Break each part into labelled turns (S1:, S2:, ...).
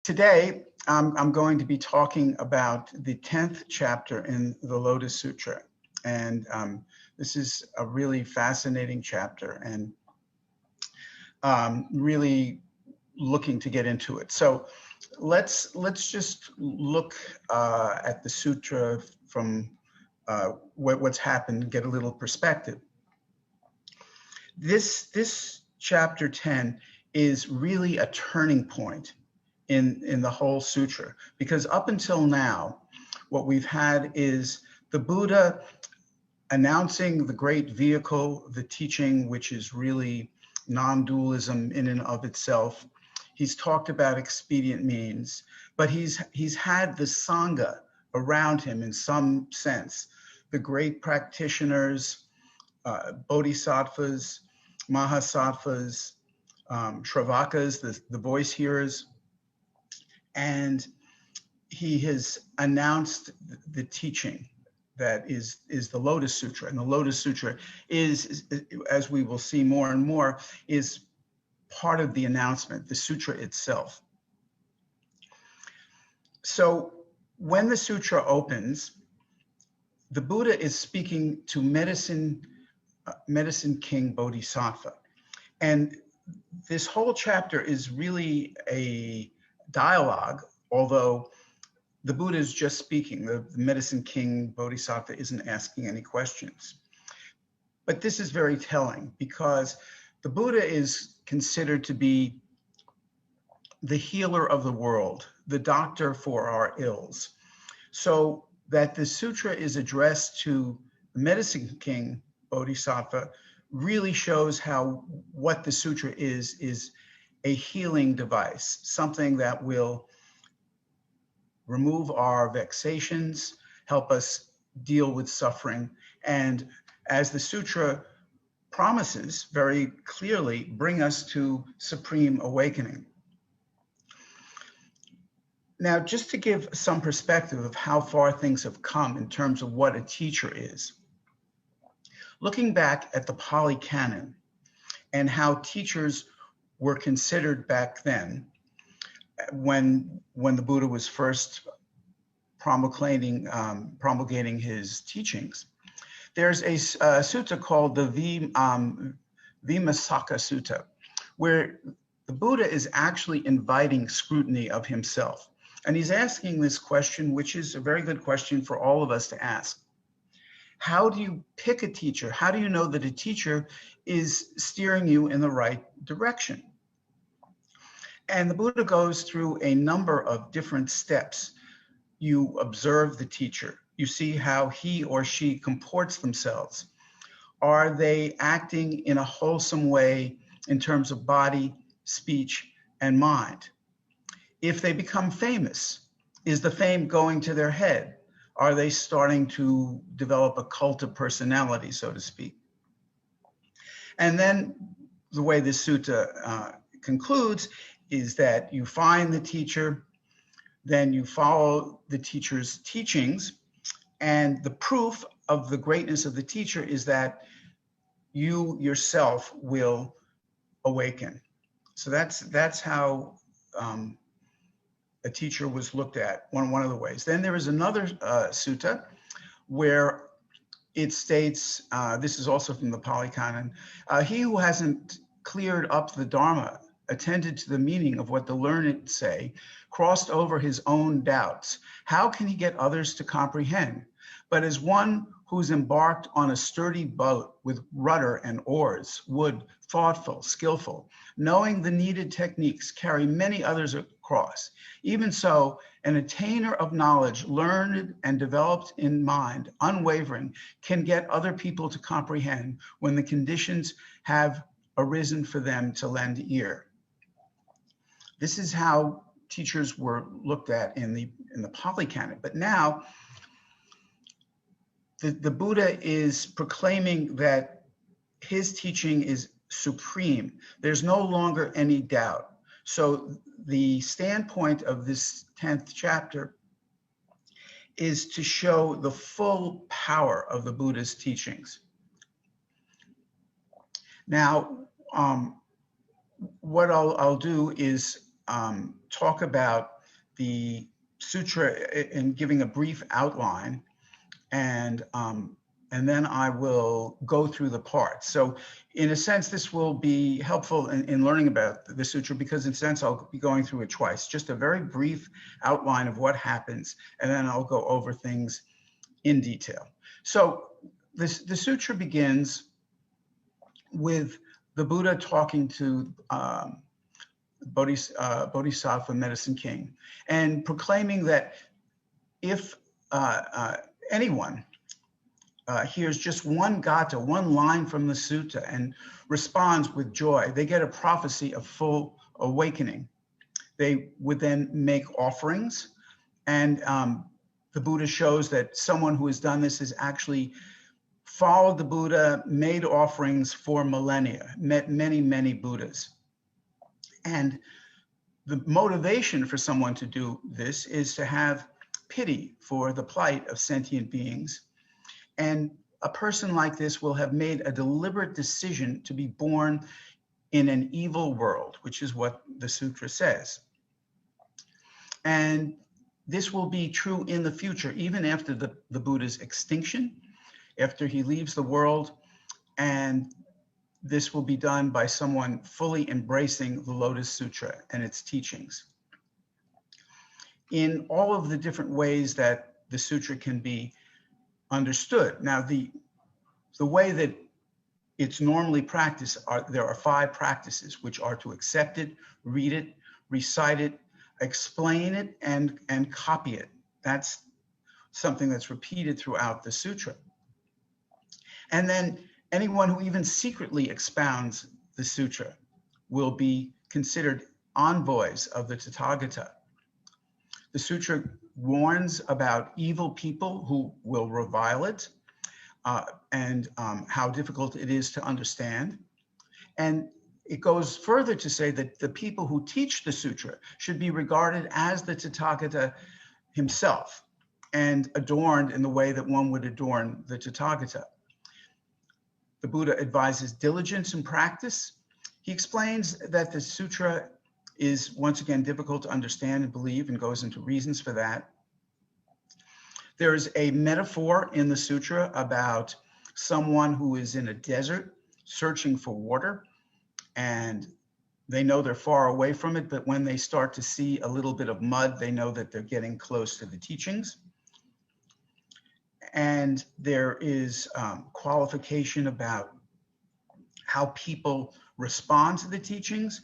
S1: Today, I'm going to be talking about the 10th chapter in the Lotus Sutra. And this is a really fascinating chapter and really looking to get into it. So let's just look at the sutra from what's happened, get a little perspective. This chapter 10 is really a turning point in the whole sutra, because up until now, what we've had is the Buddha announcing the great vehicle, the teaching, which is really non-dualism in and of itself. He's talked about expedient means, but he's had the Sangha around him in some sense, the great practitioners, bodhisattvas, mahasattvas, shravakas, the voice hearers, and he has announced the teaching that is the Lotus Sutra. And the Lotus Sutra is, as we will see more and more, is part of the announcement, the sutra itself. So when the sutra opens, the Buddha is speaking to Medicine King Bodhisattva. And this whole chapter is really a dialogue, although the Buddha is just speaking. The Medicine King Bodhisattva isn't asking any questions. But this is very telling, because the Buddha is considered to be the healer of the world, the doctor for our ills. So that the sutra is addressed to the Medicine King Bodhisattva really shows what the sutra is a healing device, something that will remove our vexations, help us deal with suffering, and as the sutra promises very clearly, bring us to supreme awakening. Now, just to give some perspective of how far things have come in terms of what a teacher is, looking back at the Pali Canon and how teachers were considered back then, when the Buddha was first promulgating his teachings, there's a sutta called the Vimasaka Sutta, where the Buddha is actually inviting scrutiny of himself. And he's asking this question, which is a very good question for all of us to ask. How do you pick a teacher? How do you know that a teacher is steering you in the right direction? And the Buddha goes through a number of different steps. You observe the teacher. You see how he or she comports themselves. Are they acting in a wholesome way in terms of body, speech, and mind? If they become famous, is the fame going to their head? Are they starting to develop a cult of personality, so to speak? And then the way this sutta concludes is that you find the teacher, then you follow the teacher's teachings, and the proof of the greatness of the teacher is that you yourself will awaken. So that's how a teacher was looked at, one of the ways. Then there is another sutta where it states, this is also from the Pali Canon, he who hasn't cleared up the Dharma, attended to the meaning of what the learned say, crossed over his own doubts, how can he get others to comprehend? But as one who's embarked on a sturdy boat with rudder and oars, would, thoughtful, skillful, knowing the needed techniques, carry many others across. Even so, an attainer of knowledge, learned and developed in mind, unwavering, can get other people to comprehend when the conditions have arisen for them to lend ear. This is how teachers were looked at in the Pali Canon. But now, the Buddha is proclaiming that his teaching is supreme. There's no longer any doubt. So the standpoint of this 10th chapter is to show the full power of the Buddha's teachings. Now, what I'll do is talk about the sutra in giving a brief outline, and then I will go through the parts. So in a sense, this will be helpful in learning about the sutra, because in a sense, I'll be going through it twice, just a very brief outline of what happens, and then I'll go over things in detail. So the sutra begins with the Buddha talking to Bodhisattva Medicine King, and proclaiming that if anyone hears just one gata, one line from the sutta, and responds with joy, they get a prophecy of full awakening. They would then make offerings, and the Buddha shows that someone who has done this has actually followed the Buddha, made offerings for millennia, met many, many Buddhas. And the motivation for someone to do this is to have pity for the plight of sentient beings. And a person like this will have made a deliberate decision to be born in an evil world, which is what the sutra says. And this will be true in the future, even after the Buddha's extinction, after he leaves the world. And this will be done by someone fully embracing the Lotus Sutra and its teachings. In all of the different ways that the sutra can be understood. Now, the way that it's normally practiced, there are 5 practices, which are to accept it, read it, recite it, explain it, and copy it. That's something that's repeated throughout the sutra. And then anyone who even secretly expounds the sutra will be considered envoys of the Tathagata. The sutra warns about evil people who will revile it, and how difficult it is to understand. And it goes further to say that the people who teach the sutra should be regarded as the Tathagata himself, and adorned in the way that one would adorn the Tathagata. The Buddha advises diligence in practice. He explains that the sutra is, once again, difficult to understand and believe, and goes into reasons for that. There is a metaphor in the sutra about someone who is in a desert searching for water, and they know they're far away from it, but when they start to see a little bit of mud, they know that they're getting close to the teachings. And there is qualification about how people respond to the teachings.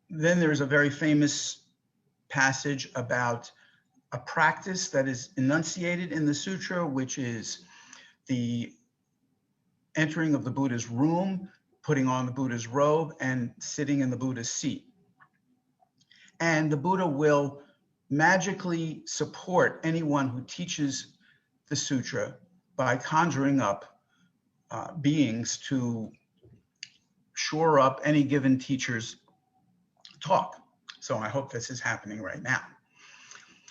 S1: Then there's a very famous passage about a practice that is enunciated in the sutra, which is the entering of the Buddha's room, putting on the Buddha's robe, and sitting in the Buddha's seat. And the Buddha will magically support anyone who teaches the sutra by conjuring up beings to shore up any given teacher's talk. So I hope this is happening right now.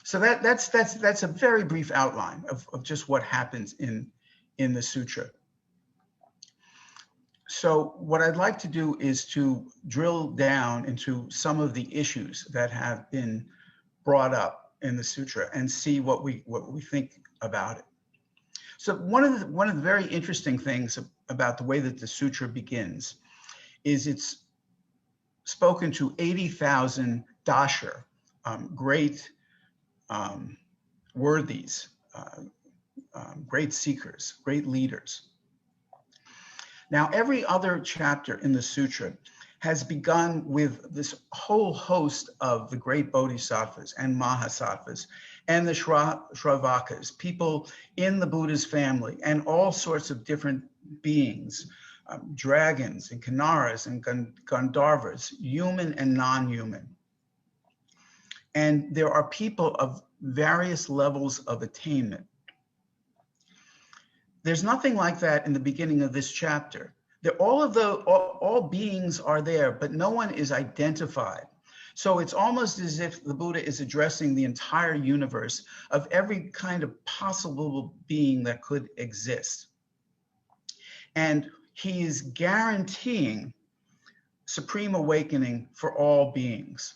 S1: So that's a very brief outline of just what happens in the sutra. So what I'd like to do is to drill down into some of the issues that have been brought up in the sutra and see what we think about it. So one of the very interesting things about the way that the sutra begins is it's spoken to 80,000 dasher, great worthies, great seekers, great leaders. Now, every other chapter in the sutra has begun with this whole host of the great bodhisattvas and mahasattvas and the Shravakas, people in the Buddha's family, and all sorts of different beings, dragons and Kinnaras and Gandharvas, human and non-human. And there are people of various levels of attainment. There's nothing like that in the beginning of this chapter. All beings are there, but no one is identified. So it's almost as if the Buddha is addressing the entire universe of every kind of possible being that could exist. And he is guaranteeing supreme awakening for all beings.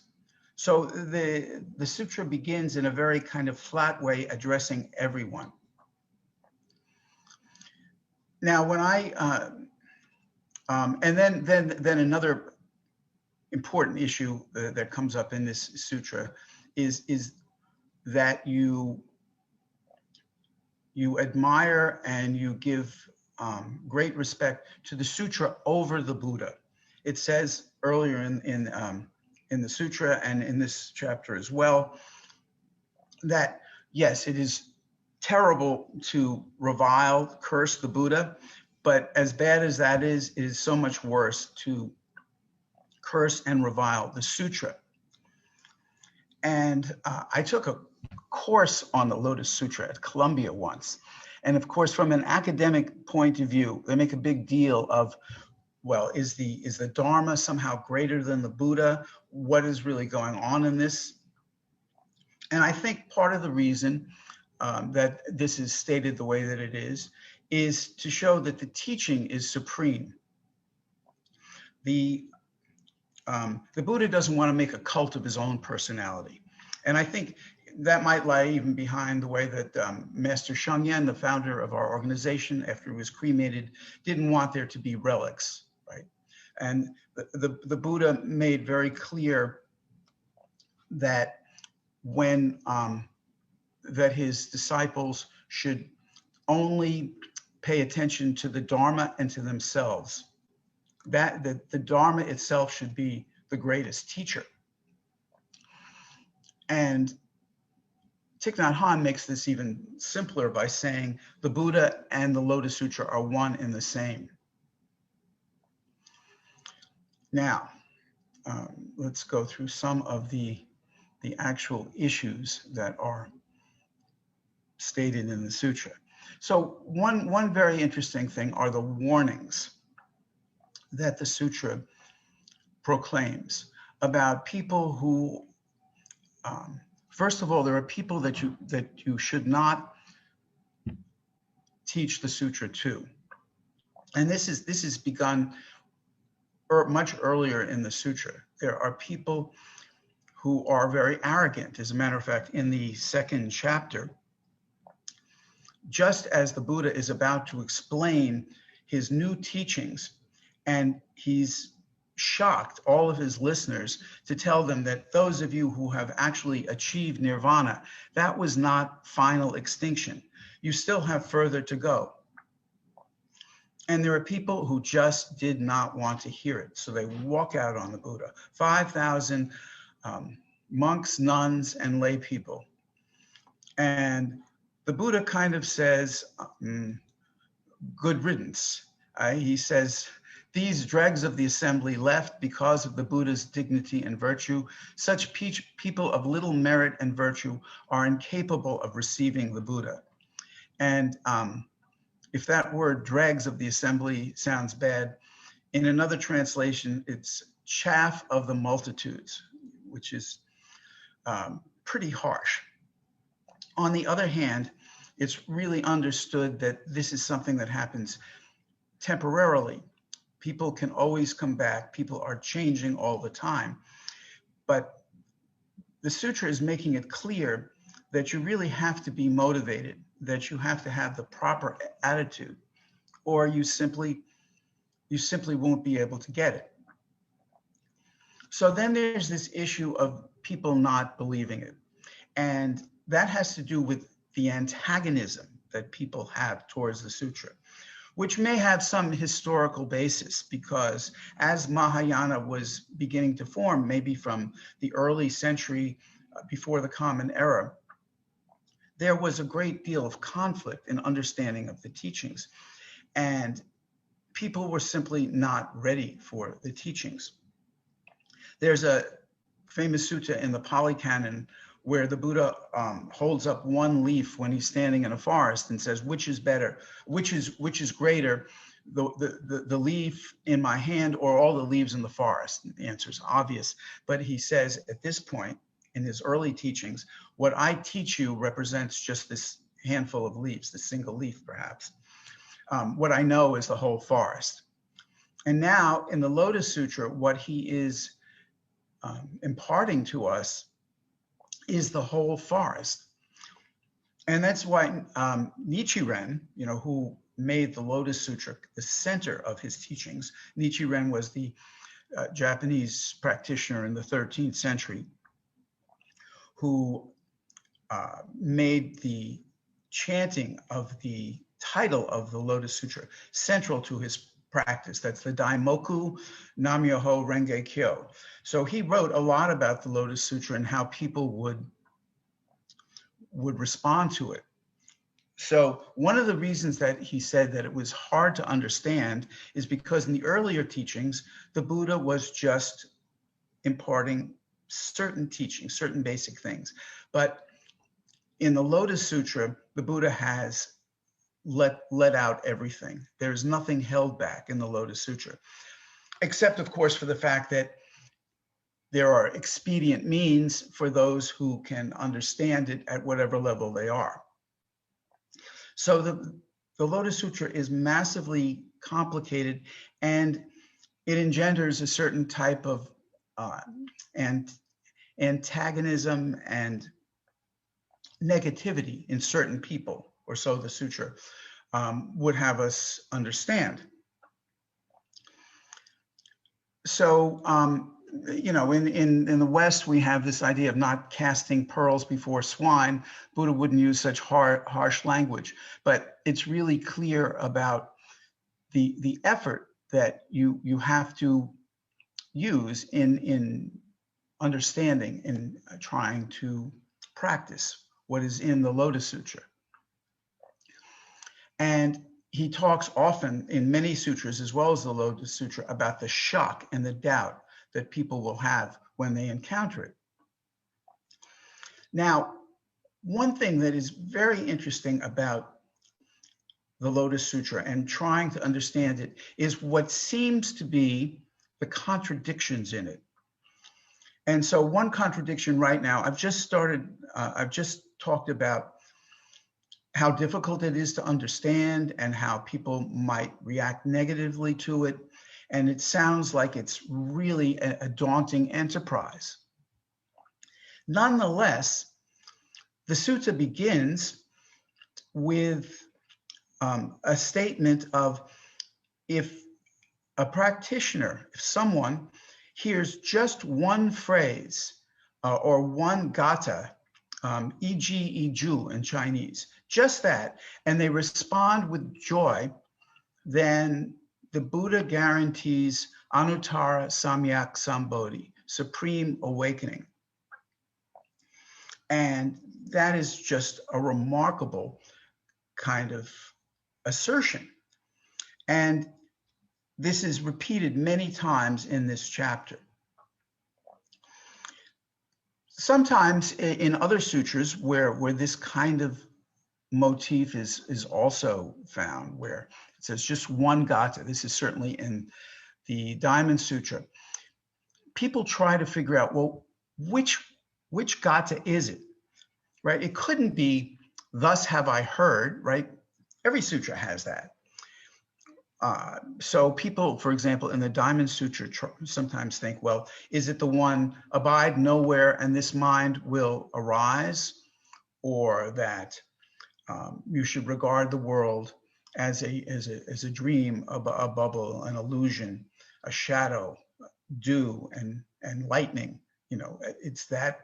S1: So the sutra begins in a very kind of flat way, addressing everyone. Now, when and then another important issue that comes up in this sutra is that you admire and you give great respect to the sutra over the Buddha. It says earlier in the sutra and in this chapter as well that yes, it is terrible to revile, curse the Buddha, but as bad as that is, it is so much worse to curse and revile the sutra. And I took a course on the Lotus Sutra at Columbia once. And of course, from an academic point of view, they make a big deal of, well, is the Dharma somehow greater than the Buddha? What is really going on in this? And I think part of the reason that this is stated the way that it is to show that the teaching is supreme. The Buddha doesn't want to make a cult of his own personality. And I think that might lie even behind the way that Master Sheng Yen, the founder of our organization, after he was cremated, didn't want there to be relics, right? And the Buddha made very clear that when that his disciples should only pay attention to the Dharma and to themselves. That the Dharma itself should be the greatest teacher. And Thich Nhat Hanh makes this even simpler by saying the Buddha and the Lotus Sutra are one and the same. Now, let's go through some of the actual issues that are stated in the sutra. So one very interesting thing are the warnings that the sutra proclaims about people who, first of all, there are people that you should not teach the sutra to, and this is begun much earlier in the sutra. There are people who are very arrogant. As a matter of fact, in the second chapter, just as the Buddha is about to explain his new teachings, and he's shocked all of his listeners to tell them that those of you who have actually achieved nirvana, that was not final extinction. You still have further to go. And there are people who just did not want to hear it. So they walk out on the Buddha. 5,000 monks, nuns, and lay people. And the Buddha kind of says, good riddance. He says, these dregs of the assembly left because of the Buddha's dignity and virtue. Such people of little merit and virtue are incapable of receiving the Buddha. And if that word dregs of the assembly sounds bad, in another translation, it's chaff of the multitudes, which is pretty harsh. On the other hand, it's really understood that this is something that happens temporarily. People can always come back. People are changing all the time. But the sutra is making it clear that you really have to be motivated, that you have to have the proper attitude, or you simply won't be able to get it. So then there's this issue of people not believing it. And that has to do with the antagonism that people have towards the sutra, which may have some historical basis, because as Mahayana was beginning to form, maybe from the early century before the Common Era, there was a great deal of conflict in understanding of the teachings. And people were simply not ready for the teachings. There's a famous sutta in the Pali Canon where the Buddha holds up one leaf when he's standing in a forest and says, which is better, which is greater, the leaf in my hand or all the leaves in the forest? And the answer is obvious. But he says at this point in his early teachings, what I teach you represents just this handful of leaves, the single leaf perhaps. What I know is the whole forest. And now in the Lotus Sutra, what he is imparting to us is the whole forest. And that's why Nichiren, who made the Lotus Sutra the center of his teachings. Nichiren was the Japanese practitioner in the 13th century who made the chanting of the title of the Lotus Sutra central to his practice. That's the Daimoku Nam-myoho Renge Kyo. So he wrote a lot about the Lotus Sutra and how people would respond to it. So one of the reasons that he said that it was hard to understand is because in the earlier teachings, the Buddha was just imparting certain teachings, certain basic things. But in the Lotus Sutra, the Buddha has let out everything. There's nothing held back in the Lotus Sutra, except of course for the fact that there are expedient means for those who can understand it at whatever level they are. So the Lotus Sutra is massively complicated, and it engenders a certain type of antagonism and negativity in certain people, or so the sutra would have us understand. So, in the West, we have this idea of not casting pearls before swine. Buddha wouldn't use such harsh language, but it's really clear about the effort that you have to use in understanding and trying to practice what is in the Lotus Sutra. And he talks often in many sutras, as well as the Lotus Sutra, about the shock and the doubt that people will have when they encounter it. Now, one thing that is very interesting about the Lotus Sutra and trying to understand it is what seems to be the contradictions in it. And so one contradiction right now, I've just talked about how difficult it is to understand and how people might react negatively to it. And it sounds like it's really a daunting enterprise. Nonetheless, the sutta begins with a statement of if a practitioner, if someone hears just one phrase or one gata, e.g. iju in Chinese, just that, and they respond with joy, then the Buddha guarantees Anuttara Samyak Sambodhi, supreme awakening. And that is just a remarkable kind of assertion. And this is repeated many times in this chapter. Sometimes in other sutras where this kind of motif is also found, where it says just one gata. This is certainly in the Diamond Sutra. People try to figure out, well, which gata is it, right? It couldn't be, thus have I heard, right? Every sutra has that. So people, for example, in the Diamond Sutra sometimes think, well, is it the one, abide nowhere and this mind will arise, or that you should regard the world as a dream, a bubble, an illusion, a shadow, dew, and lightning. It's that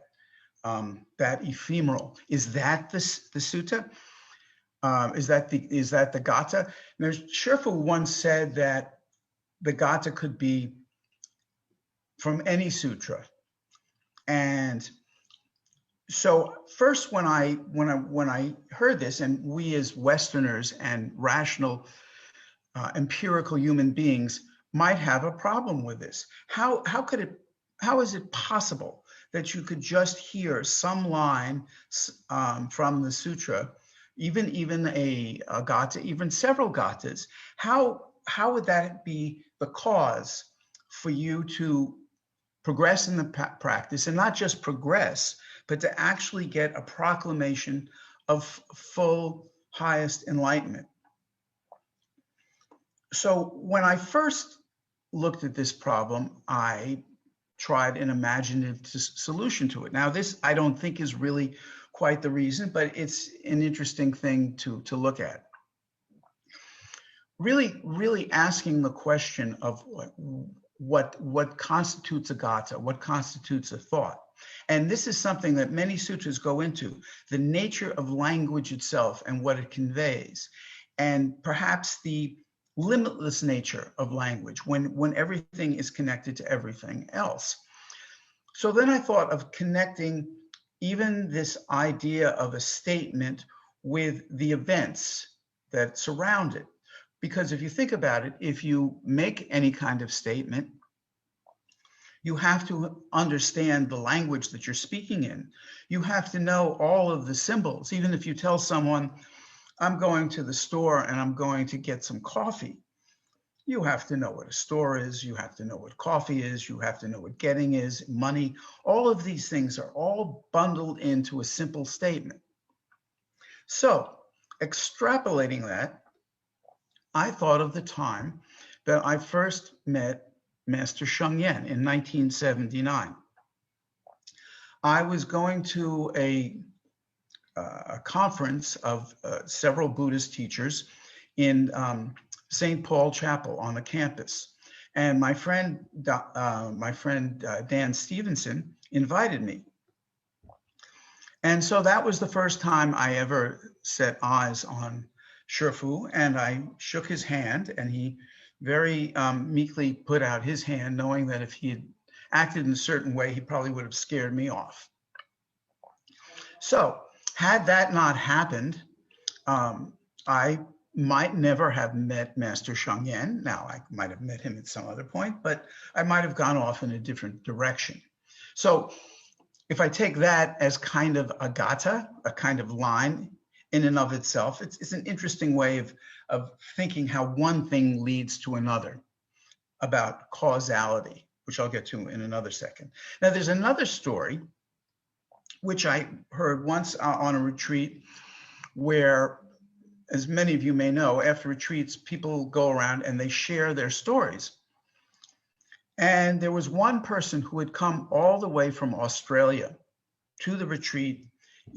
S1: ephemeral. Is that the sutta? Is that the gata? Now, Shifu once said that the gata could be from any sutra, and so first, when I heard this, and we as Westerners and rational, empirical human beings might have a problem with this. How is it possible that you could just hear some line from the sutra, even a gata, even several gatas? How would that be the cause for you to progress in the practice, and not just progress, but to actually get a proclamation of full highest enlightenment? So when I first looked at this problem, I tried an imaginative solution to it. Now, this I don't think is really quite the reason, but it's an interesting thing to look at. Really asking the question of what constitutes a gatha, what constitutes a thought. And this is something that many sutras go into, the nature of language itself and what it conveys, and perhaps the limitless nature of language when everything is connected to everything else. So then I thought of connecting even this idea of a statement with the events that surround it. Because if you think about it, if you make any kind of statement, you have to understand the language that you're speaking in. You have to know all of the symbols. Even if you tell someone, I'm going to the store and I'm going to get some coffee, you have to know what a store is, you have to know what coffee is, you have to know what getting is, money. All of these things are all bundled into a simple statement. So, extrapolating that, I thought of the time that I first met Master Sheng Yen in 1979. I was going to a conference of several Buddhist teachers in St. Paul Chapel on the campus, and my friend Dan Stevenson invited me. And so that was the first time I ever set eyes on Shifu, and I shook his hand, and he very meekly put out his hand, knowing that if he had acted in a certain way, he probably would have scared me off. So had that not happened, I might never have met Master Sheng Yen. Now, I might have met him at some other point, but I might have gone off in a different direction. So if I take that as kind of a gatha, a kind of line in and of itself, it's an interesting way of thinking how one thing leads to another, about causality, which I'll get to in another second. Now, there's another story, which I heard once on a retreat, where, as many of you may know, after retreats, people go around and they share their stories. And there was one person who had come all the way from Australia to the retreat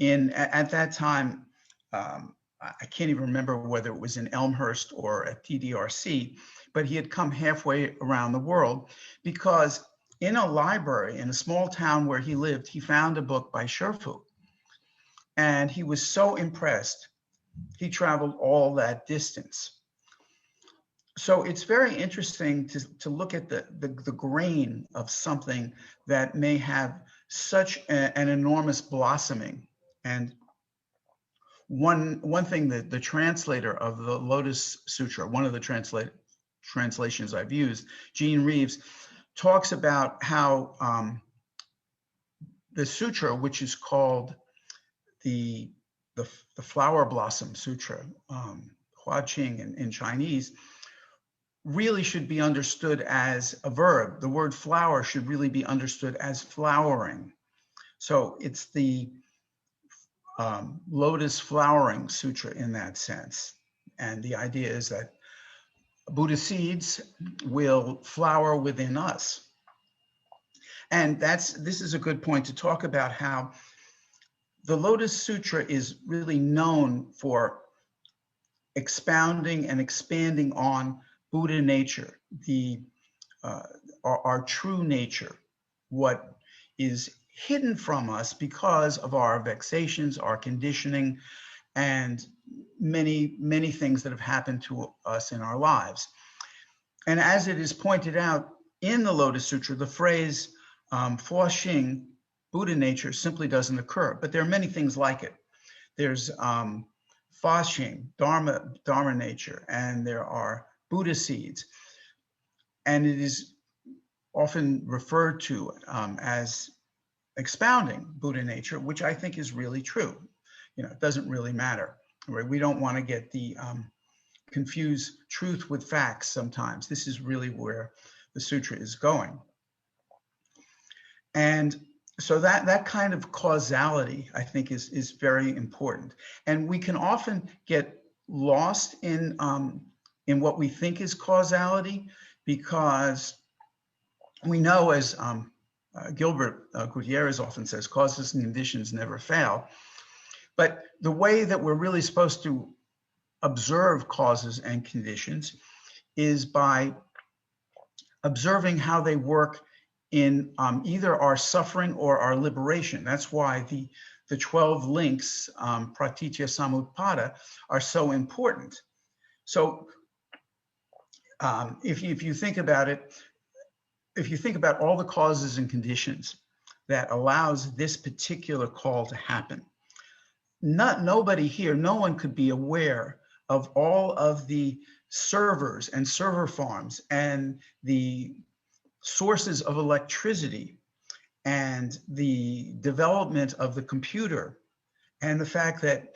S1: at that time, I can't even remember whether it was in Elmhurst or at TDRC, but he had come halfway around the world because in a library in a small town where he lived, he found a book by Shifu. And he was so impressed, he traveled all that distance. So it's very interesting to look at the grain of something that may have such an enormous blossoming. And one thing that the translator of the Lotus Sutra, one of the translations I've used, Jean Reeves, talks about how the sutra, which is called the Flower Blossom Sutra, Hua Qing in Chinese, really should be understood as a verb. The word flower should really be understood as flowering. So it's the Lotus Flowering Sutra in that sense. And the idea is that Buddha seeds will flower within us. And this is a good point to talk about how the Lotus Sutra is really known for expounding and expanding on Buddha nature, our true nature, what is hidden from us because of our vexations, our conditioning, and many, many things that have happened to us in our lives. And as it is pointed out in the Lotus Sutra, the phrase Fa Xing, Buddha nature, simply doesn't occur, but there are many things like it. There's Fa Xing, Dharma nature, and there are Buddha seeds. And it is often referred to as expounding Buddha nature, which I think is really true. It doesn't really matter. Right? We don't want to get the confuse truth with facts sometimes. This is really where the sutra is going. And so that kind of causality, I think, is very important. And we can often get lost in what we think is causality, because we know, as Gilbert Gutierrez often says, causes and conditions never fail. But the way that we're really supposed to observe causes and conditions is by observing how they work in either our suffering or our liberation. That's why the 12 links, Pratitya Samutpada, are so important. So if you think about it, if you think about all the causes and conditions that allows this particular call to happen, nobody here, no one could be aware of all of the servers and server farms and the sources of electricity and the development of the computer and the fact that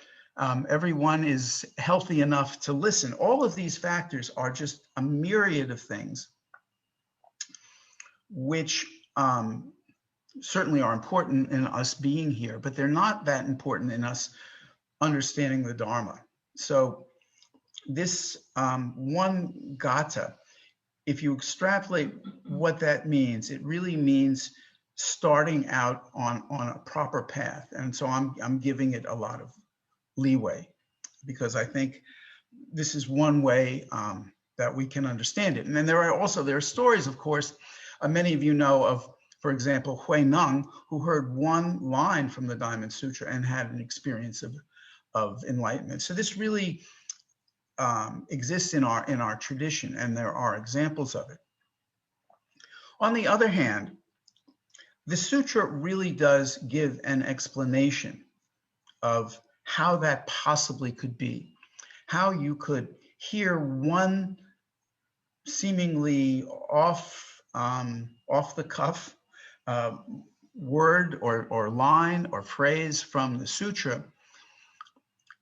S1: everyone is healthy enough to listen. All of these factors are just a myriad of things which certainly are important in us being here, but they're not that important in us understanding the Dharma. So this one gata, if you extrapolate what that means, it really means starting out on a proper path. And so I'm giving it a lot of leeway because I think this is one way that we can understand it. And then there are stories, of course, many of you know of, for example, Hui Neng, who heard one line from the Diamond Sutra and had an experience of enlightenment. So this really exists in our tradition, and there are examples of it. On the other hand, the sutra really does give an explanation of how that possibly could be, how you could hear one seemingly off the cuff word or line or phrase from the sutra,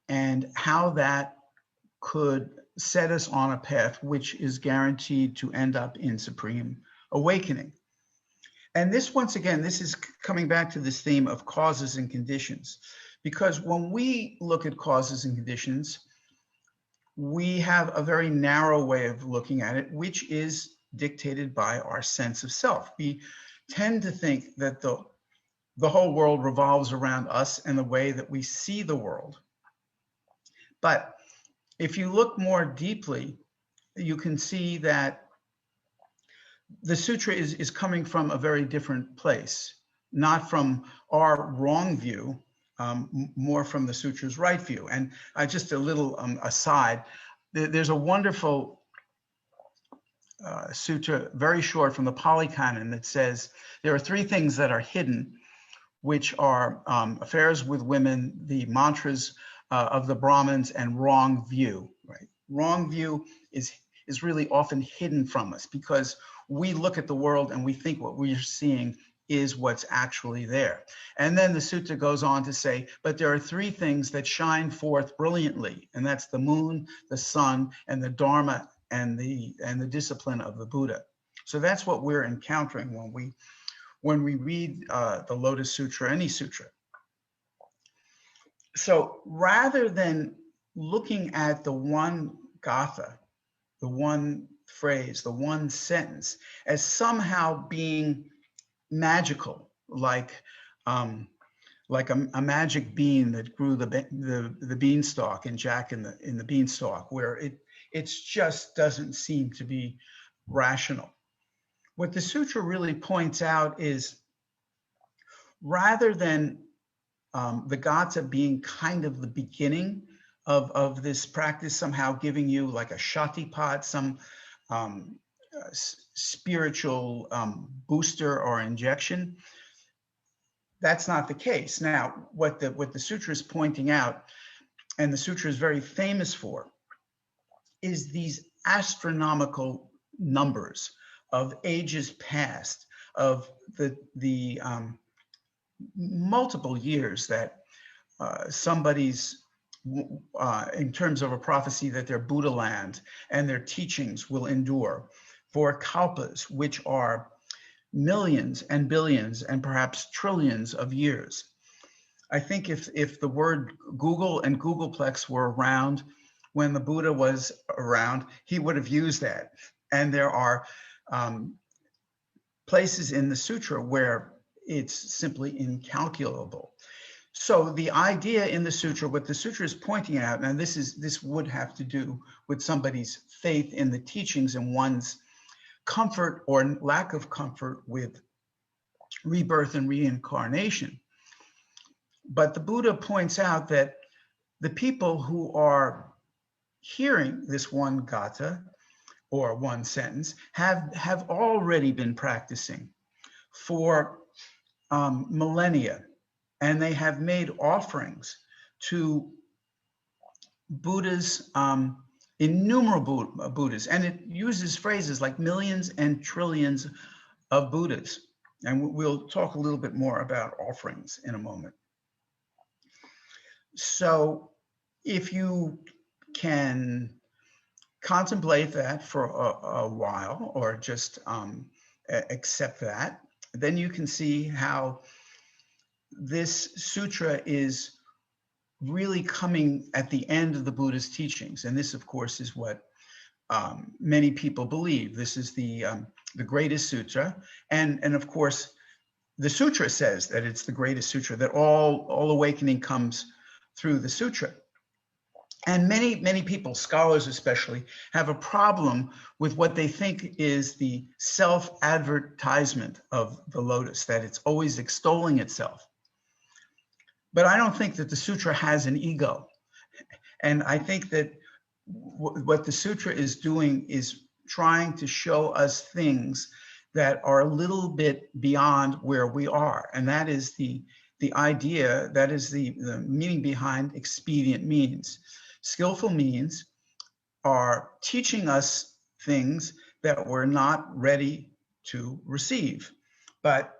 S1: and how that could set us on a path which is guaranteed to end up in supreme awakening. And this, once again, this is coming back to this theme of causes and conditions, because when we look at causes and conditions, we have a very narrow way of looking at it, which is dictated by our sense of self. We tend to think that the whole world revolves around us and the way that we see the world. But if you look more deeply, you can see that the sutra is coming from a very different place, not from our wrong view, more from the sutra's right view. And just a little aside, there's a wonderful sutra, very short, from the Pali Canon that says there are three things that are hidden, which are affairs with women, the mantras of the Brahmins, and wrong view. Right? Wrong view is really often hidden from us because we look at the world and we think what we're seeing is what's actually there. And then the sutra goes on to say, but there are three things that shine forth brilliantly, and that's the moon, the sun, and the Dharma and the discipline of the Buddha. So that's what we're encountering when we read the Lotus Sutra, any sutra. So rather than looking at the one gatha, the one phrase, the one sentence, as somehow being magical, like a magic bean that grew the beanstalk in Jack in the Beanstalk, where it just doesn't seem to be rational. What the sutra really points out is, rather than the gatha being kind of the beginning of this practice, somehow giving you like a shatipat, some spiritual booster or injection, that's not the case. Now, what the sutra is pointing out, and the sutra is very famous for, is these astronomical numbers of ages past, of the multiple years that somebody's, in terms of a prophecy, that their Buddha land and their teachings will endure for kalpas, which are millions and billions and perhaps trillions of years. I think if the word Google and Googleplex were around when the Buddha was around, he would have used that. And there are places in the sutra where it's simply incalculable. So the idea in the sutra, what the sutra is pointing out, and this would have to do with somebody's faith in the teachings and one's comfort or lack of comfort with rebirth and reincarnation. But the Buddha points out that the people who are hearing this one gatha or one sentence have already been practicing for millennia, and they have made offerings to Buddhas, innumerable Buddhas, and it uses phrases like millions and trillions of Buddhas. And we'll talk a little bit more about offerings in a moment. So if you can contemplate that for a while, or just accept that, then you can see how this sutra is really coming at the end of the Buddha's teachings. And this, of course, is what many people believe. This is the greatest sutra. And of course, the sutra says that it's the greatest sutra, that all awakening comes through the sutra. And many people, scholars especially, have a problem with what they think is the self-advertisement of the lotus, that it's always extolling itself. But I don't think that the sutra has an ego. And I think that what the sutra is doing is trying to show us things that are a little bit beyond where we are. And that is the idea, that is the meaning behind expedient means. Skillful means are teaching us things that we're not ready to receive. But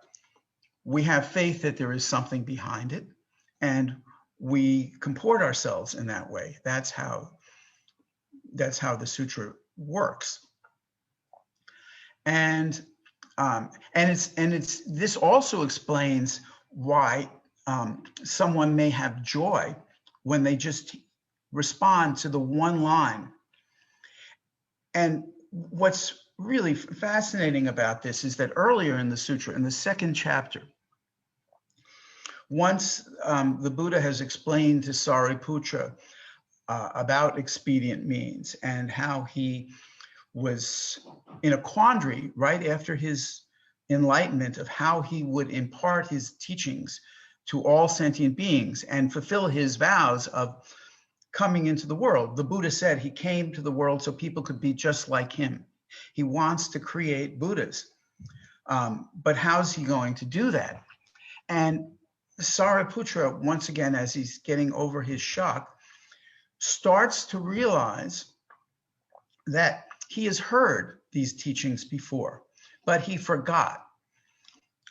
S1: we have faith that there is something behind it, and we comport ourselves in that way. That's how the sutra works. And it's this also explains why someone may have joy when they just respond to the one line. And what's really fascinating about this is that earlier in the sutra, in the second chapter, once the Buddha has explained to Sariputra about expedient means and how he was in a quandary right after his enlightenment of how he would impart his teachings to all sentient beings and fulfill his vows of coming into the world. The Buddha said he came to the world so people could be just like him. He wants to create Buddhas. But how's he going to do that? And Sariputra, once again, as he's getting over his shock, starts to realize that he has heard these teachings before, but he forgot.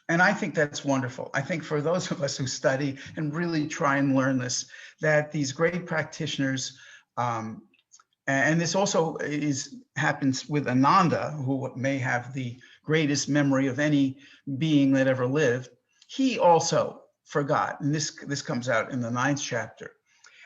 S1: And I think that's wonderful. I think for those of us who study and really try and learn this, that these great practitioners, and this also happens with Ananda, who may have the greatest memory of any being that ever lived, he also forgot. And this comes out in the 9th chapter.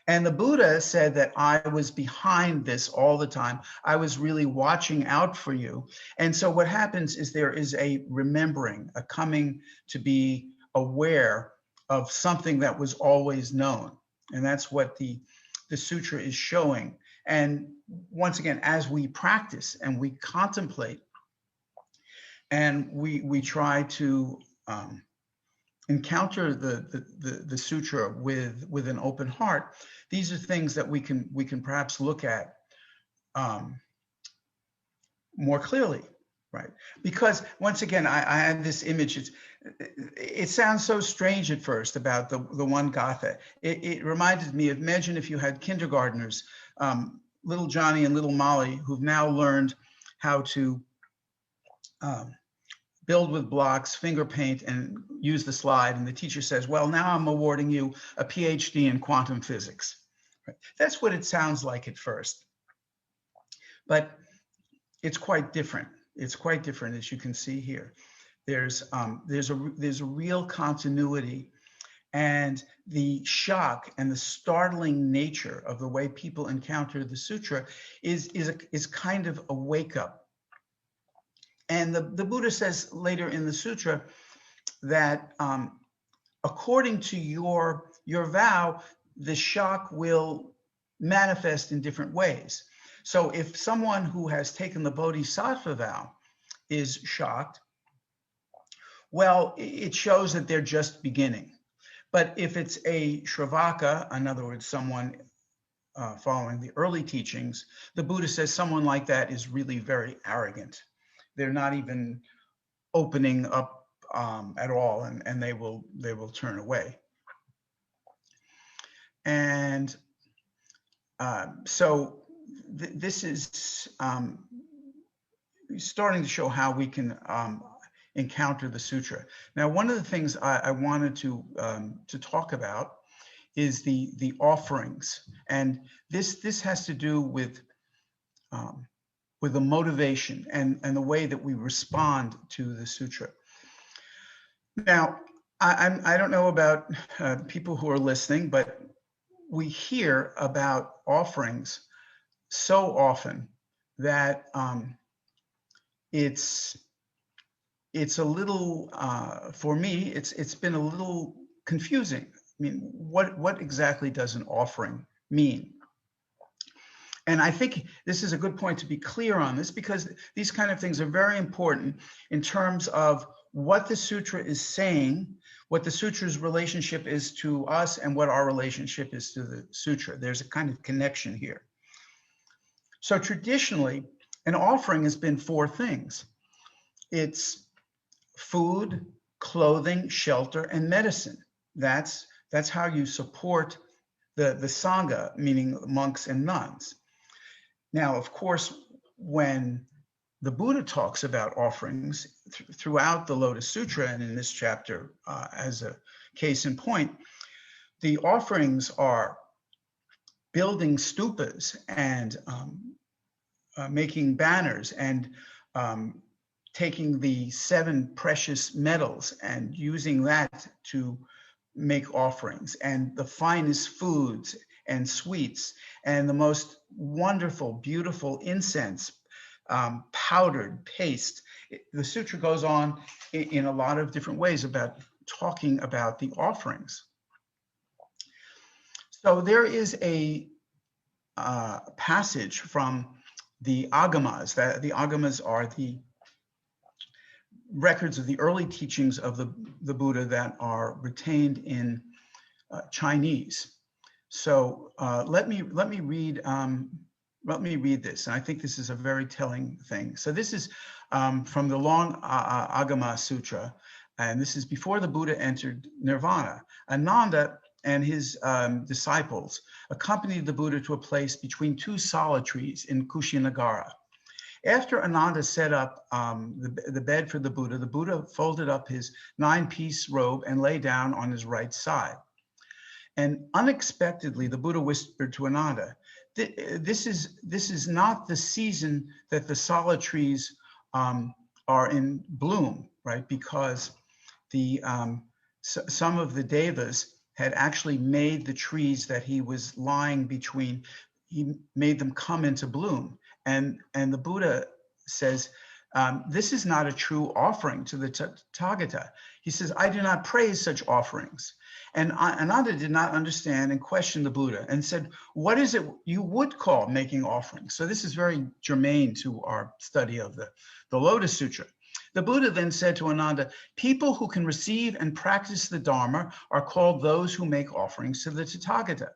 S1: And the Buddha said that I was behind this all the time. I was really watching out for you. And so what happens is there is a remembering, a coming to be aware of something that was always known. And that's what the sutra is showing. And once again, as we practice and we contemplate and we try to encounter the sutra with an open heart, these are things that we can perhaps look at more clearly, right? Because once again, I had this image. It sounds so strange at first about the one gatha. It reminded me of, imagine if you had kindergartners, little Johnny and little Molly, who've now learned how to build with blocks, finger paint, and use the slide. And the teacher says, well, now I'm awarding you a PhD in quantum physics. Right? That's what it sounds like at first. But it's quite different. It's quite different, as you can see here. There's a real continuity, and the shock and the startling nature of the way people encounter the sutra is kind of a wake up. And the Buddha says later in the sutra that according to your vow, the shock will manifest in different ways. So if someone who has taken the bodhisattva vow is shocked, well, it shows that they're just beginning. But if it's a Shravaka, in other words, someone following the early teachings, the Buddha says someone like that is really very arrogant. They're not even opening up at all, and they will turn away. And so this is starting to show how we can encounter the sutra. Now, one of the things I wanted to talk about is the offerings, and this has to do with the motivation and the way that we respond to the sutra. Now, I don't know about people who are listening, but we hear about offerings so often that it's a little, for me, it's been a little confusing. I mean, what exactly does an offering mean? And I think this is a good point to be clear on this, because these kind of things are very important in terms of what the sutra is saying, what the sutra's relationship is to us, and what our relationship is to the sutra. There's a kind of connection here. So traditionally, an offering has been four things. It's food, clothing, shelter, and medicine. That's how you support the Sangha, meaning monks and nuns. Now, of course, when the Buddha talks about offerings throughout the Lotus Sutra, and in this chapter as a case in point, the offerings are building stupas and making banners and taking the 7 precious metals and using that to make offerings, and the finest foods and sweets and the most wonderful, beautiful incense, powdered paste. The sutra goes on in a lot of different ways about talking about the offerings. So there is a passage from the Agamas. That the Agamas are the records of the early teachings of the Buddha that are retained in Chinese. So let me read this, and I think this is a very telling thing. So this is from the long Agama Sutra, and this is before the Buddha entered Nirvana. Ananda and his disciples accompanied the Buddha to a place between 2 sala trees in Kushinagara. After Ananda set up the bed for the Buddha folded up his 9-piece robe and lay down on his right side. And unexpectedly, the Buddha whispered to Ananda, this is not the season that the sala trees are in bloom, right? Because some of the devas had actually made the trees that he was lying between, he made them come into bloom. And the Buddha says, this is not a true offering to the Tathagata. He says, I do not praise such offerings. And Ananda did not understand and questioned the Buddha and said, what is it you would call making offerings? So this is very germane to our study of the Lotus Sutra. The Buddha then said to Ananda, people who can receive and practice the Dharma are called those who make offerings to the Tathagata.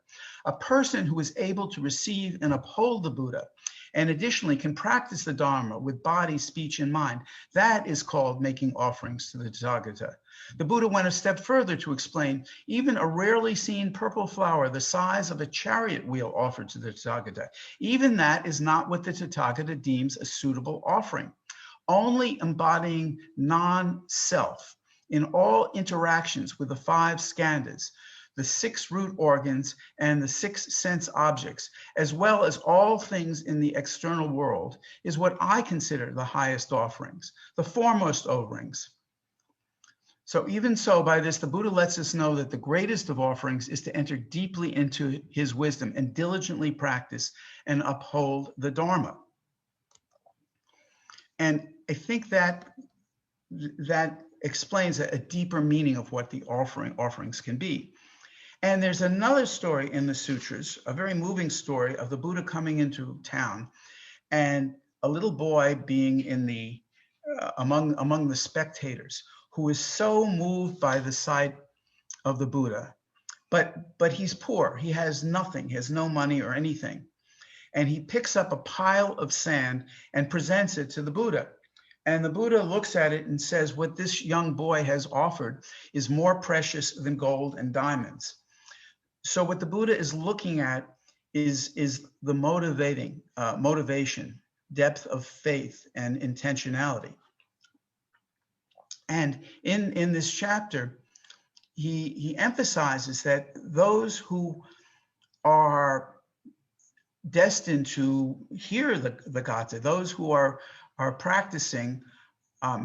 S1: A person who is able to receive and uphold the Buddha and additionally can practice the Dharma with body, speech, and mind, that is called making offerings to the Tathagata. The Buddha went a step further to explain, even a rarely seen purple flower the size of a chariot wheel offered to the Tathagata, even that is not what the Tathagata deems a suitable offering. Only embodying non-self in all interactions with the 5 skandhas, the 6 root organs, and the 6 sense objects, as well as all things in the external world, is what I consider the highest offerings, the foremost offerings. So even so, by this, the Buddha lets us know that the greatest of offerings is to enter deeply into his wisdom and diligently practice and uphold the Dharma. And I think that explains a deeper meaning of what the offerings can be. And there's another story in the sutras, a very moving story of the Buddha coming into town and a little boy being in the among the spectators, who is so moved by the sight of the Buddha, but he's poor. He has nothing. He has no money or anything. And he picks up a pile of sand and presents it to the Buddha. And the Buddha looks at it and says, what this young boy has offered is more precious than gold and diamonds. So what the Buddha is looking at is the motivation, depth of faith, and intentionality. And in this chapter, he emphasizes that those who are destined to hear the gatha, those who are practicing,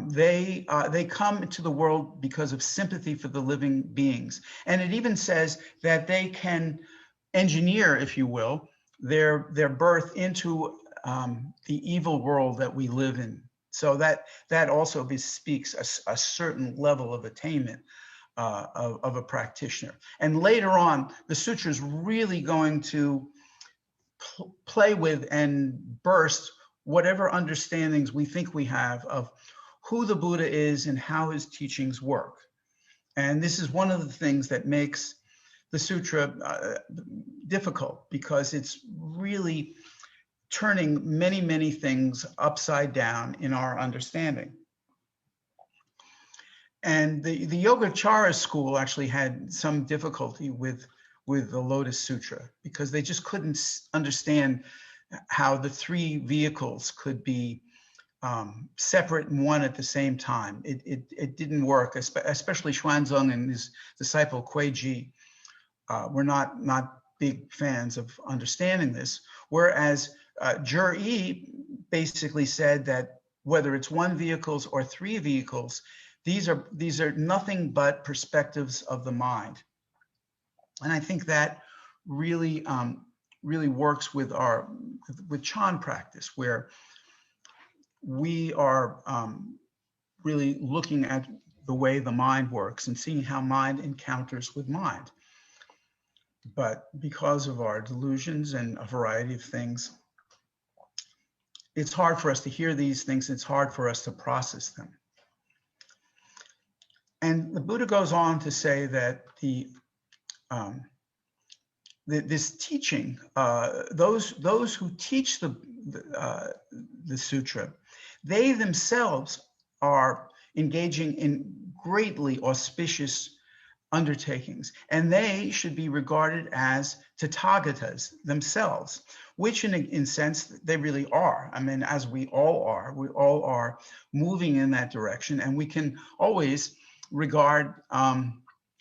S1: they come into the world because of sympathy for the living beings. And it even says that they can engineer, if you will, their birth into the evil world that we live in. So that also bespeaks a certain level of attainment of a practitioner. And later on, the sutra is really going to play with and burst whatever understandings we think we have of who the Buddha is and how his teachings work. And this is one of the things that makes the sutra difficult, because it's really turning many, many things upside down in our understanding. And the Yogacara school actually had some difficulty with the Lotus Sutra, because they just couldn't understand how the three vehicles could be separate and one at the same time. It didn't work, especially Xuanzang and his disciple Kuei-ji were not big fans of understanding this. Whereas Zhi basically said that whether it's one vehicles or three vehicles, these are nothing but perspectives of the mind. And I think that really works with Chan practice, where we are really looking at the way the mind works and seeing how mind encounters with mind. But because of our delusions and a variety of things, it's hard for us to hear these things. It's hard for us to process them. And the Buddha goes on to say that this teaching, those who teach the sutra, they themselves are engaging in greatly auspicious undertakings, and they should be regarded as Tathagatas themselves, which in sense they really are. I mean, as we all are moving in that direction, and we can always regard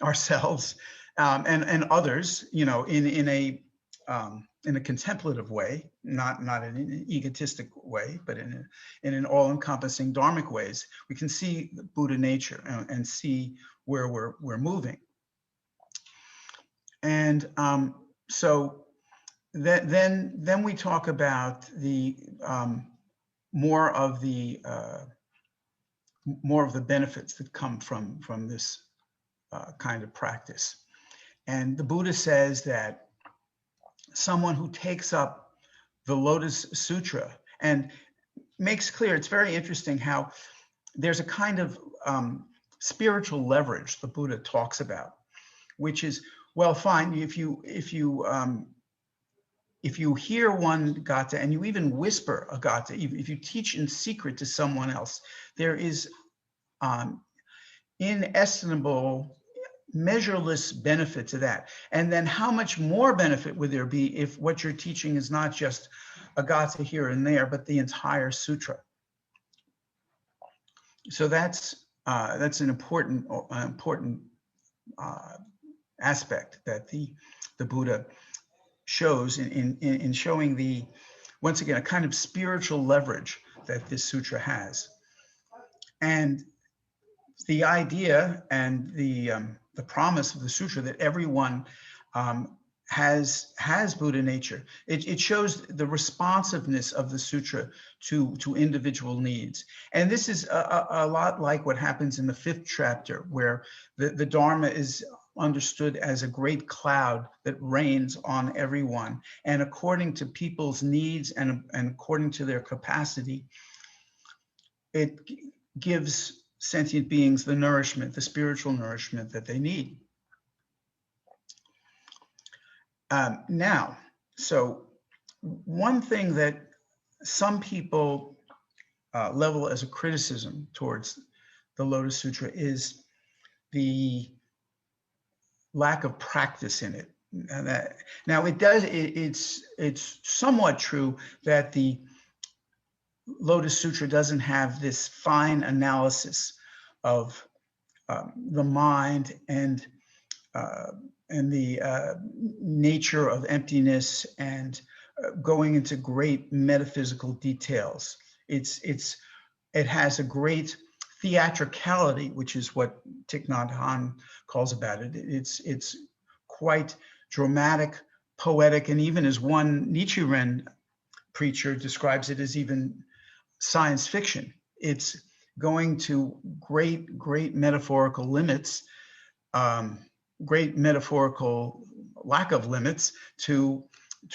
S1: ourselves and others, in a contemplative way, not in an egotistic way, but in an all-encompassing dharmic ways. We can see the Buddha nature and see where we're moving. And so then we talk about the more of the benefits that come from this kind of practice. And the Buddha says that someone who takes up the Lotus Sutra and makes clear, it's very interesting how there's a kind of spiritual leverage the Buddha talks about, which is, well, fine, if you hear one gatha and you even whisper a gatha, if you teach in secret to someone else, there is inestimable, measureless benefit to that. And then how much more benefit would there be if what you're teaching is not just a gatha here and there, but the entire sutra? So that's an important aspect that the Buddha shows in showing once again, a kind of spiritual leverage that this sutra has. And the idea and the promise of the sutra that everyone has Buddha nature. It shows the responsiveness of the sutra to individual needs. And this is a lot like what happens in the 5th chapter, where the Dharma is understood as a great cloud that rains on everyone. And according to people's needs and according to their capacity, it gives sentient beings the nourishment, the spiritual nourishment that they need. Now, so one thing that some people level as a criticism towards the Lotus Sutra is the lack of practice in it. Now it's somewhat true that the Lotus Sutra doesn't have this fine analysis of the mind and the nature of emptiness and going into great metaphysical details. It has a great theatricality, which is what Thich Nhat Hanh calls about it. It's quite dramatic, poetic, and even as one Nichiren preacher describes it as even science fiction. It's going to great metaphorical limits, great metaphorical lack of limits to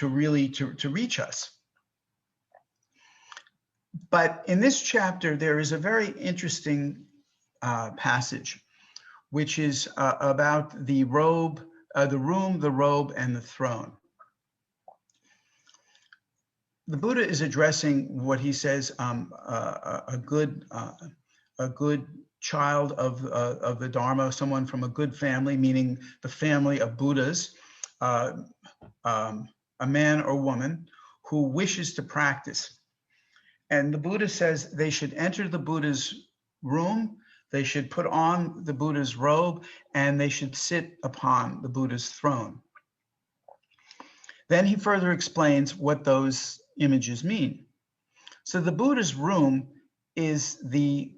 S1: reach us. But in this chapter, there is a very interesting passage, which is about the robe, the room, the robe, and the throne. The Buddha is addressing what he says a good child of the Dharma, someone from a good family, meaning the family of Buddhas, a man or woman who wishes to practice. And the Buddha says they should enter the Buddha's room, they should put on the Buddha's robe, and they should sit upon the Buddha's throne. Then he further explains what those images mean. So the Buddha's room is the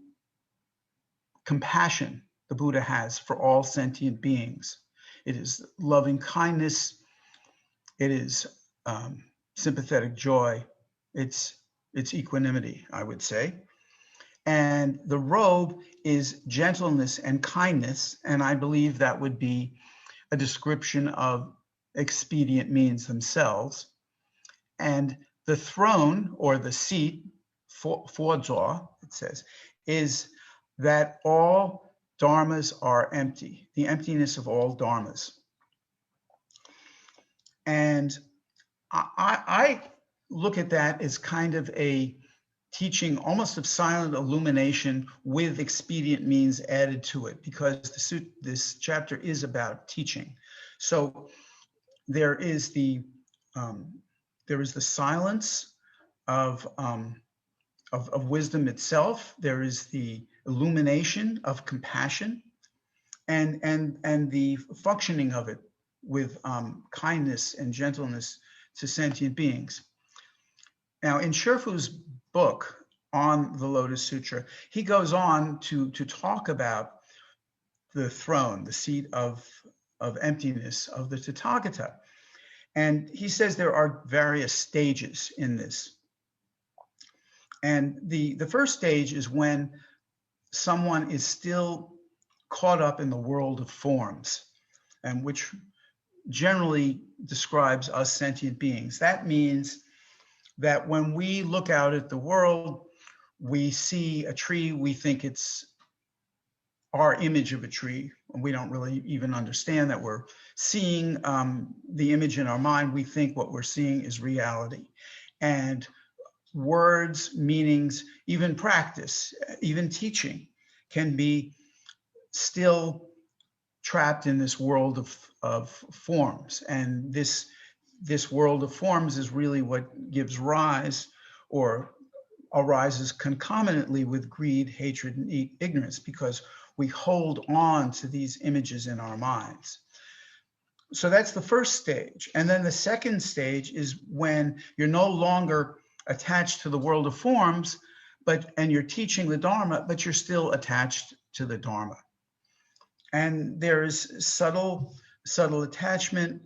S1: compassion the Buddha has for all sentient beings. It is loving kindness. It is sympathetic joy. It's equanimity, I would say. And the robe is gentleness and kindness. And I believe that would be a description of expedient means themselves. And the throne, or the seat, Fozor, it says, is that all dharmas are empty, the emptiness of all dharmas. And I look at that as kind of a teaching almost of silent illumination with expedient means added to it, because this chapter is about teaching. So there is the silence of wisdom itself. There is the illumination of compassion, and the functioning of it with kindness and gentleness to sentient beings. Now, in Shifu's book on the Lotus Sutra, he goes on to talk about the throne, the seat of emptiness of the Tathagata. And he says there are various stages in this. And the first stage is when someone is still caught up in the world of forms, and which generally describes us sentient beings. That means that when we look out at the world, we see a tree, we think it's our image of a tree. We don't really even understand that we're seeing the image in our mind. We think what we're seeing is reality. And words, meanings, even practice, even teaching can be still trapped in this world of forms. And this world of forms is really what gives rise, or arises concomitantly with greed, hatred, and ignorance, because we hold on to these images in our minds. So that's the first stage. And then the second stage is when you're no longer attached to the world of forms, and you're teaching the Dharma, but you're still attached to the Dharma. And there is subtle attachment,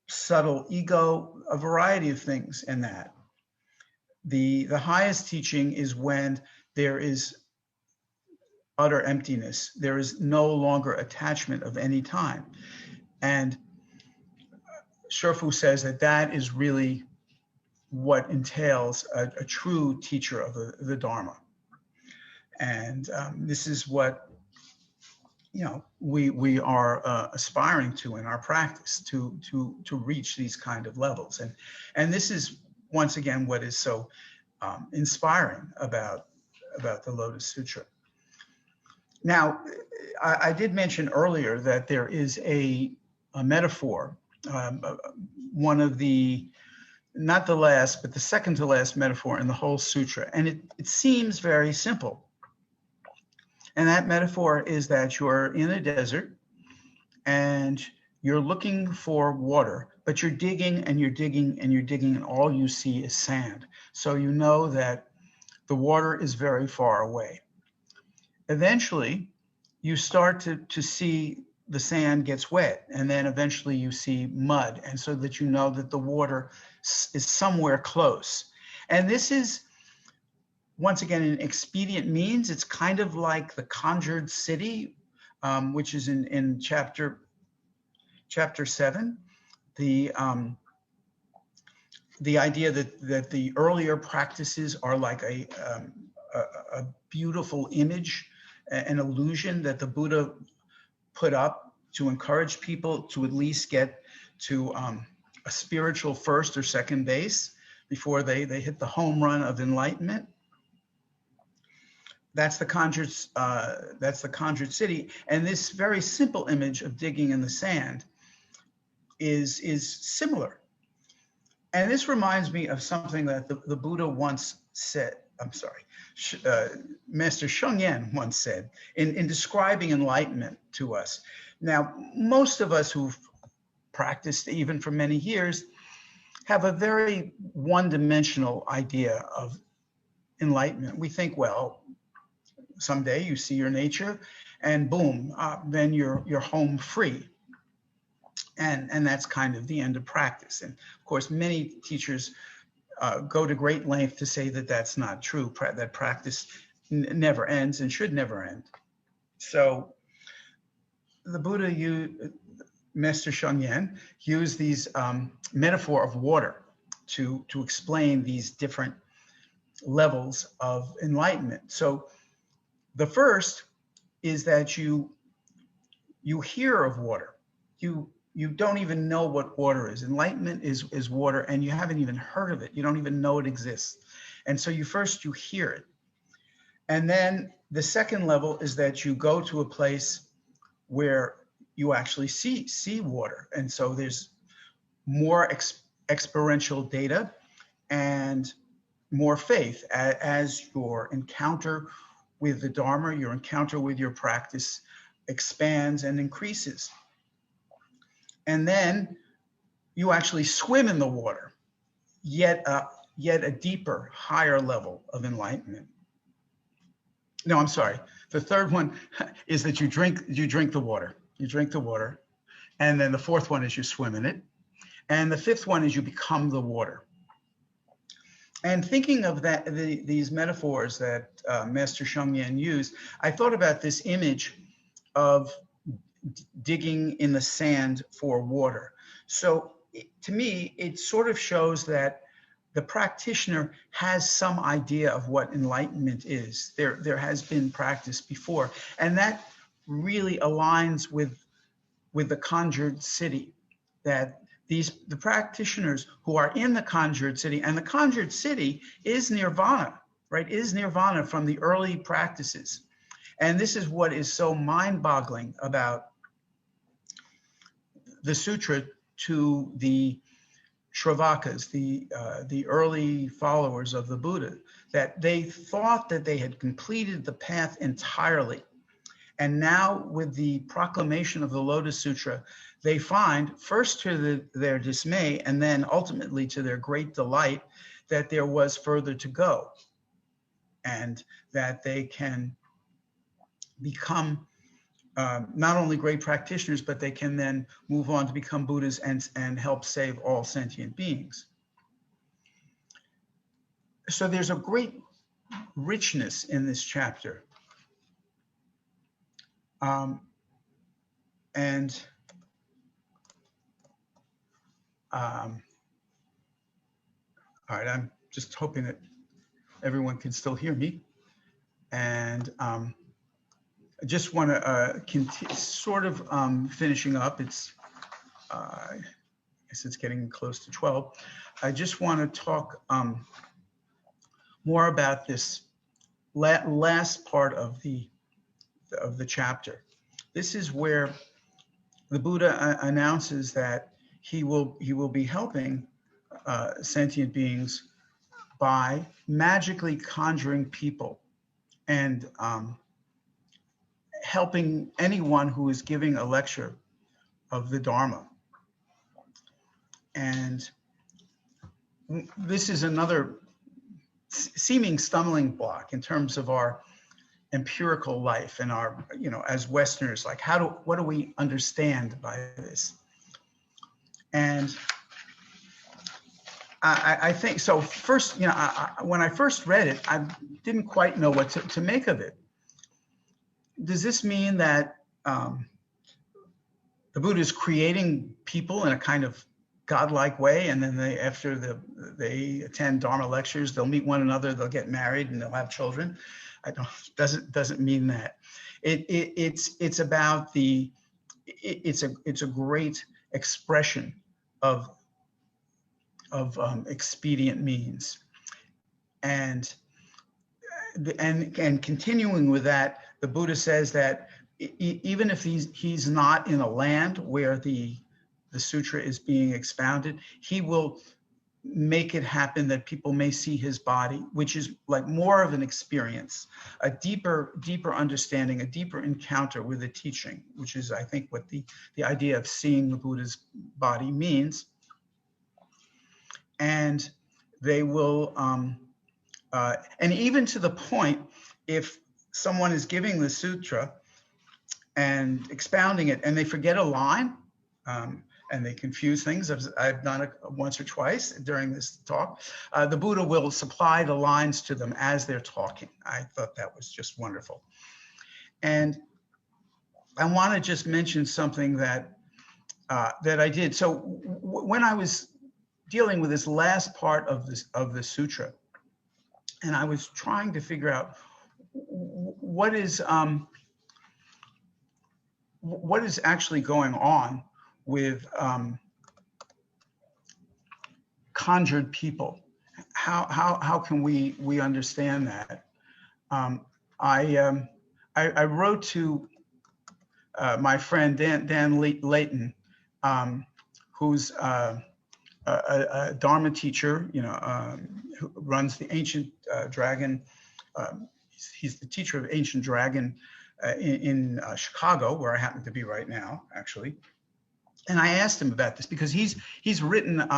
S1: subtle ego, a variety of things in that. The highest teaching is when there is utter emptiness. There is no longer attachment of any time. And Shifu says that that is really what entails a true teacher of the Dharma. And this is what, you know, we are aspiring to in our practice, to reach these kind of levels. And this is, once again, what is so inspiring about the Lotus Sutra. Now, I did mention earlier that there is a metaphor, one of the, not the last, but the second to last metaphor in the whole sutra. And it seems very simple. And that metaphor is that you're in a desert and you're looking for water, but you're digging and you're digging and you're digging, and all you see is sand. So you know that the water is very far away. Eventually, you start to see the sand gets wet, and then eventually you see mud, and so that you know that the water is somewhere close. And this is, once again, an expedient means. It's kind of like the conjured city, which is in chapter 7. The idea that the earlier practices are like a beautiful image, an illusion that the Buddha put up to encourage people to at least get to a spiritual first or second base before they hit the home run of enlightenment. That's the conjured city. And this very simple image of digging in the sand is similar. And this reminds me of something that the Buddha once said. Master Sheng Yen once said in describing enlightenment to us. Now, most of us who've practiced even for many years have a very one-dimensional idea of enlightenment. We think, well, someday you see your nature and boom, then you're home free. And that's kind of the end of practice. And of course, many teachers go to great length to say that that's not true, that practice never ends and should never end. So the Buddha, Master Sheng Yen, used these metaphor of water to explain these different levels of enlightenment. So the first is that you hear of water. You don't even know what water is. Enlightenment is water, and you haven't even heard of it. You don't even know it exists. And so you hear it. And then the second level is that you go to a place where you actually see water. And so there's more experiential data and more faith as your encounter with the Dharma, your encounter with your practice expands and increases. And then you actually swim in the water, yet a deeper, higher level of enlightenment. No, I'm sorry. The third one is that you drink the water. You drink the water. And then the fourth one is you swim in it. And the fifth one is you become the water. And thinking of these metaphors that Master Sheng Yen used, I thought about this image of digging in the sand for water. So to me, it sort of shows that the practitioner has some idea of what enlightenment is. There has been practice before, and that really aligns with the conjured city, that the practitioners who are in the conjured city, and the conjured city is nirvana, right? Is nirvana from the early practices. And this is what is so mind-boggling about the sutra to the Shravakas, the early followers of the Buddha, that they thought that they had completed the path entirely. And now with the proclamation of the Lotus Sutra, they find, first to their dismay, and then ultimately to their great delight, that there was further to go, and that they can become not only great practitioners, but they can then move on to become Buddhas and help save all sentient beings. So there's a great richness in this chapter. All right, I'm just hoping that everyone can still hear me. And I just want to sort of finishing up. It's, I guess it's getting close to 12. I just want to talk more about this last part of the chapter. This is where the Buddha announces that he will be helping sentient beings by magically conjuring people and helping anyone who is giving a lecture of the Dharma. And this is another seeming stumbling block in terms of our empirical life and our, as Westerners, like what do we understand by this? And I think, so first, when I first read it, I didn't quite know what to make of it. Does this mean that the Buddha is creating people in a kind of godlike way, and then after they attend Dharma lectures, they'll meet one another, they'll get married, and they'll have children? Doesn't mean that. It's about it's a great expression of expedient means, and continuing with that, the Buddha says that even if he's not in a land where the sutra is being expounded, he will make it happen that people may see his body, which is like more of an experience, a deeper understanding, a deeper encounter with the teaching, which is, I think, what the idea of seeing the Buddha's body means. And they will, and even to the point, if someone is giving the sutra and expounding it and they forget a line, and they confuse things, as I've done it once or twice during this talk, the Buddha will supply the lines to them as they're talking. I thought that was just wonderful. And I want to just mention something that I did. So when I was dealing with this last part of the sutra, and I was trying to figure out what is actually going on with conjured people. How can we understand that? I wrote to my friend Dan Layton, who's a Dharma teacher, who runs the Ancient Dragon. He's the teacher of Ancient Dragon in Chicago, where I happen to be right now, actually. And I asked him about this because he's written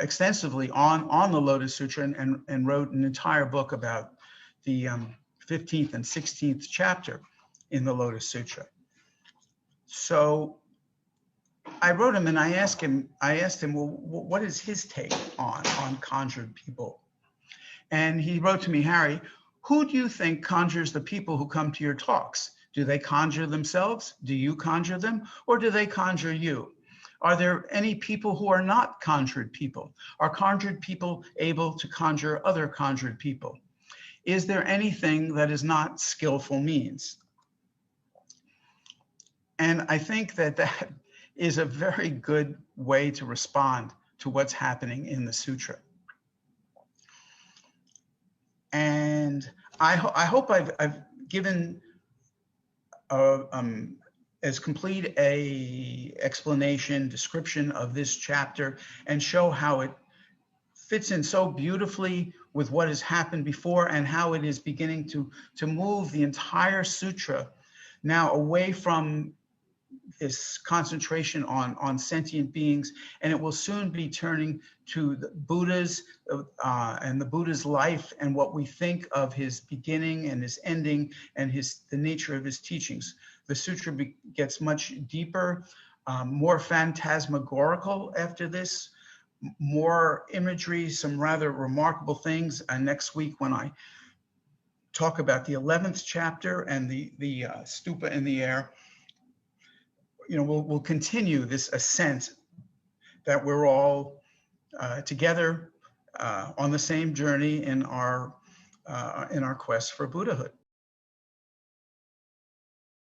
S1: extensively on the Lotus Sutra and wrote an entire book about the 15th and 16th chapter in the Lotus Sutra. So I wrote him and I asked him, well, what is his take on conjured people? And he wrote to me, Harry, who do you think conjures the people who come to your talks? Do they conjure themselves? Do you conjure them? Or do they conjure you? Are there any people who are not conjured people? Are conjured people able to conjure other conjured people? Is there anything that is not skillful means? And I think that is a very good way to respond to what's happening in the sutra. And I hope I've given as complete a explanation, description of this chapter, and show how it fits in so beautifully with what has happened before and how it is beginning to move the entire sutra now away from this concentration on sentient beings, and it will soon be turning to the Buddha's and the Buddha's life and what we think of his beginning and his ending and the nature of his teachings. The sutra gets much deeper, more phantasmagorical after this, more imagery, some rather remarkable things. And next week when I talk about the 11th chapter and the stupa in the air, we'll continue this ascent that we're all together on the same journey in our quest for Buddhahood.